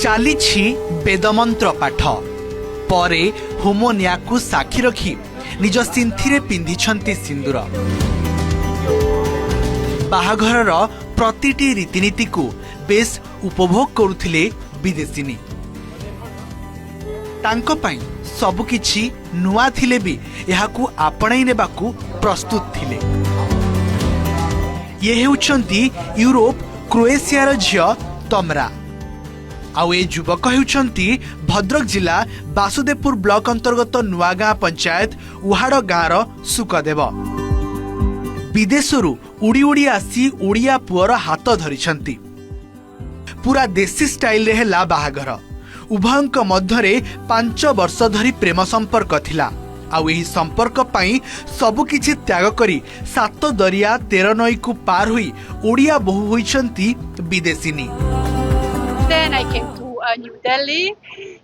ଚାଲିଛି ବେଦମନ୍ତ୍ର ପାଠ ପରେ ହୋମୋନିଆକୁ ସାକ୍ଷୀ ରଖି ନିଜ ସିନ୍ଥିରେ ପିନ୍ଧିଛନ୍ତି ସିନ୍ଦୁର। ବାହାଘରର ପ୍ରତିଟି ରୀତିନୀତିକୁ ବେଶ୍ ଉପଭୋଗ କରୁଥିଲେ ବିଦେଶିନୀ। ତାଙ୍କ ପାଇଁ ସବୁକିଛି ନୂଆ ଥିଲେ ବି ଏହାକୁ ଆପଣାଇ ନେବାକୁ ପ୍ରସ୍ତୁତ ଥିଲେ। ଇଏ ହେଉଛନ୍ତି ୟୁରୋପ କ୍ରୋଏସିଆର ଝିଅ ତମ୍ରା। ଆଉ ଏ ଯୁବକ ହେଉଛନ୍ତି ଭଦ୍ରକ ଜିଲ୍ଲା ବାସୁଦେବପୁର ବ୍ଲକ ଅନ୍ତର୍ଗତ ନୂଆଗାଁ ପଞ୍ଚାୟତ ଉହାଡ଼ ଗାଁର ସୁକଦେବ। ବିଦେଶରୁ ଉଡ଼ି ଉଡ଼ି ଆସି ଓଡ଼ିଆ ପୁଅର ହାତ ଧରିଛନ୍ତି। ପୁରା ଦେଶୀ ଷ୍ଟାଇଲରେ ହେଲା ବାହାଘର। ଉଭୟଙ୍କ ମଧ୍ୟରେ 5 ବର୍ଷ ଧରି ପ୍ରେମ ସମ୍ପର୍କ ଥିଲା। ଆଉ ଏହି ସମ୍ପର୍କ ପାଇଁ ସବୁକିଛି ତ୍ୟାଗ କରି 7 ଦରିଆ 13 ନଈକୁ ପାର ହୋଇ ଓଡ଼ିଆ ବୋହୂ ହୋଇଛନ୍ତି ବିଦେଶିନୀ। Then I came to New Delhi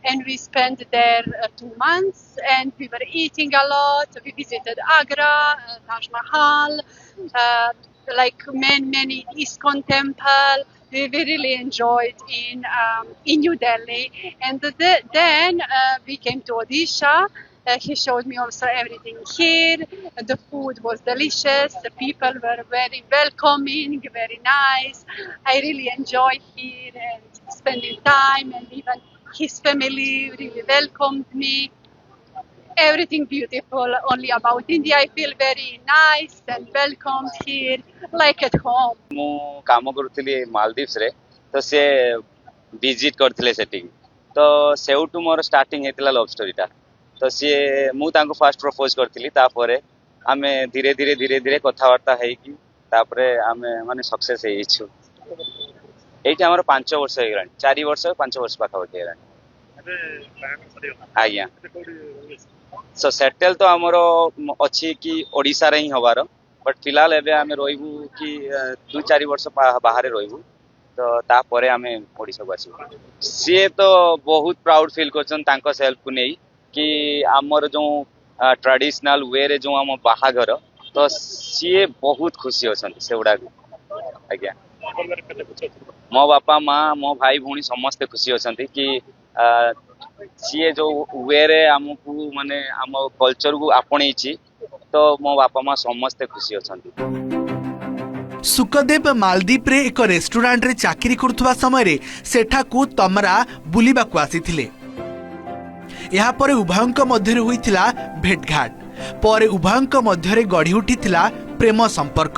and we spent there 2 months and we were eating a lot. We visited Agra, Taj Mahal, like many ISKCON temple. We really enjoyed in New Delhi. And then we came to Odisha. He showed me also everything here. The food was delicious. The people were very welcoming, very nice. I really enjoyed here and spending time, and even his family really welcomed me. Everything beautiful. Only about India, I feel very nice and welcomed here, like at home. मु काम करूଥିଲି मालदीव्स रे तो से visit करथिले setting तो सेउटू मोर starting हेतिला love story टा तो सी मु तांको फर्स्ट प्रपोज करथिली तापरे आमे धीरे धीरे कथावार्ता है कि तापरे आमे माने सक्सेस हे इछु एठी हमर 5 वर्ष हे गलानी 4 वर्ष 5 वर्ष पाखा होते गलानी आज्ञा सो सेटल तो हमरो अछि कि ओडिसा रे ही हवार बट फिलहाल एबे आमे रोइबू कि 2-4 वर्ष बाहर रोइबू तो तापरे आमे ओडिसा को आसीबू सी तो बहुत प्राउड फील करछन तांको सेल्फ को नै कि आमर जो ट्रेडिशनल वे रे जो हम बाहागर तो सी बहुत खुशी अछन सेउडा आज्ञा मो बापा माँ मो भाई भौणी समस्त खुशी अछंती कि सी जो वे रे हमकु माने हम कल्चर को आपणैछि तो मो बापा माँ समस्त खुशी अछंती। सुकदेव मालदीप रे एक रेस्टोरेंट रे चाकरी करथुवा समय रे सेठाकू तमरा बुलिबाकू आसीथिले। यहाँ पर उभयंक मध्य होइथिला भेटघाट पर उभयंक मध्य गढ़ी उठिथिला प्रेम संपर्क।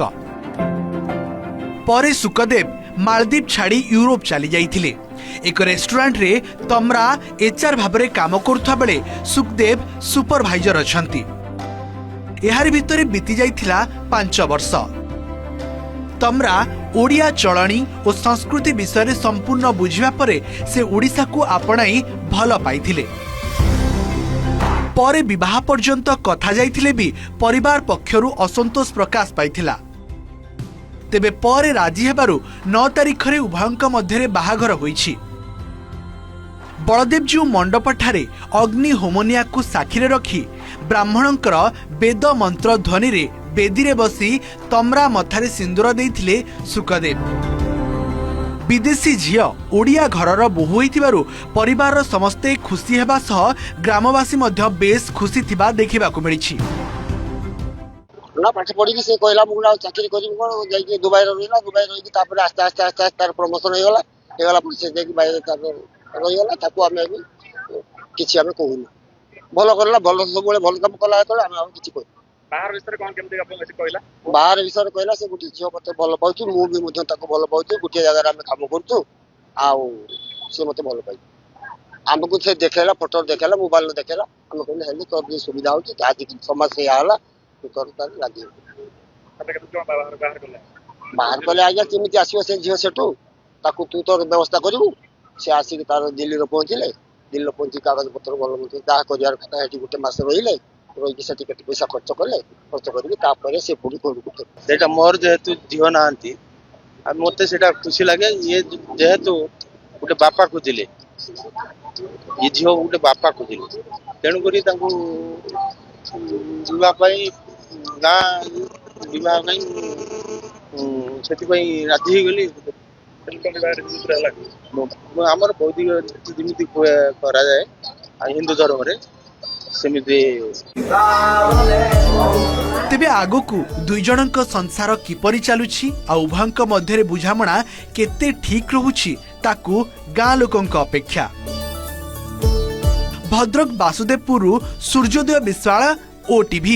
पर सुकदेव मालदीप छाड़ी यूरोप चली जाइथिले। एक रेस्टोरेंट रे तमरा एचआर भाबरे काम करथुवा बेले सुकदेव सुपरवाइजर अछंती। एहार भितरे बीती जाइथिला 5 वर्ष। तमरा ओडिया चलणी और संस्कृति विषय संपूर्ण बुझिबा परे से ओडिसा को आपणाई भल पाइथिले। परे विवाह पर्यंत कथा जाइथिले भी परिवार पक्षरु असंतोष प्रकाश पाइथिला। तेबे परे राजी हेबारु 9 तारिख रे उभयंक मध्यरे बाहाघर होईछि। बलदेवजीउ मंडप ठारे अग्नि होमोनिया को साक्षी रखी ब्राह्मणंकर वेद मंत्र ध्वनि रे बेदी रे बसी तमरा मथारे सिंदूर देइथिले सुकदेव। विदेशी झियो ओडिया घरर बोहू होइथिबारु परिवार समस्ते खुशी हेबा सह ग्रामवासी मध्य बेस खुशी थिबा देखिबाकू मिलिछि। ना पाठ पढ़ी से कहला मुगला चाकरी करी कोन जाई दुबई रहिला दुबई रही तापर आस्ते तार प्रमोशन हेगला पर से जाई बाहर तार रहिला ताको हमें किछि हमें कहूना भलो करला भलो सब बेले भलो काम कला तो हमें किछि कह बाहर विषय कोन केमति आपन अछि कहला बाहर विषय कहला से गुटी झियो मते भलो पाउछु मु भी मध्य ताको भलो पाउछु गुटी जगह रे हमें काम करछु आ से मते भलो पाइ हमको से देखेला फोटो देखेला मोबाइल में देखेला हम कहले हेले तो भी सुविधा होची आज की समाज से आला तो कर लागी तबे के जो बाहर कले आज्ञा केमिति आसीबो से झियो सेटू ताको तू तो व्यवस्था करिवु से आसी के तार दिल्ली रो पहुंचले दिल्ली रो पहुंची कागज पत्र बोल मते जा करियार खाता हेटी गुटे मास रहिले रोई के सेटी केटी पैसा खर्च करले खर्च करी तापर से पुरी को सेटा मोर जेहेतु झियो नांती आ मते सेटा खुशी लागे ये जेहेतु गुटे बापा खोजिले ये झियो गुटे बापा खोजिले तेणु करी तांको जुवा पई गाँ ବିବାହ ପାଇଁ ସେଥିପାଇଁ ରାଜି ହେଇଗଲି। କେମିତି କଣ ବିବାହ ରୀତିନୀତିରେ ହେଲା? ଆମର ବୈଦିକ ରୀତି ଯେମିତି କରାଯାଏ ଆଉ ହିନ୍ଦୁ ଧର୍ମରେ ସେମିତି। ତେବେ ଆଗକୁ ଦୁଇ ଜଣଙ୍କ ସଂସାର କିପରି ଚାଲୁଛି ଆଉ ଉଭୟଙ୍କ ମଧ୍ୟରେ ବୁଝାମଣା କେତେ ଠିକ୍ ରହୁଛି ତାକୁ ଗାଁ ଲୋକଙ୍କ ଅପେକ୍ଷା। ଭଦ୍ରକ ବାସୁଦେବପୁରରୁ ସୂର୍ଯ୍ୟୋଦୟ ବିଶ୍ୱାଳ, OTV।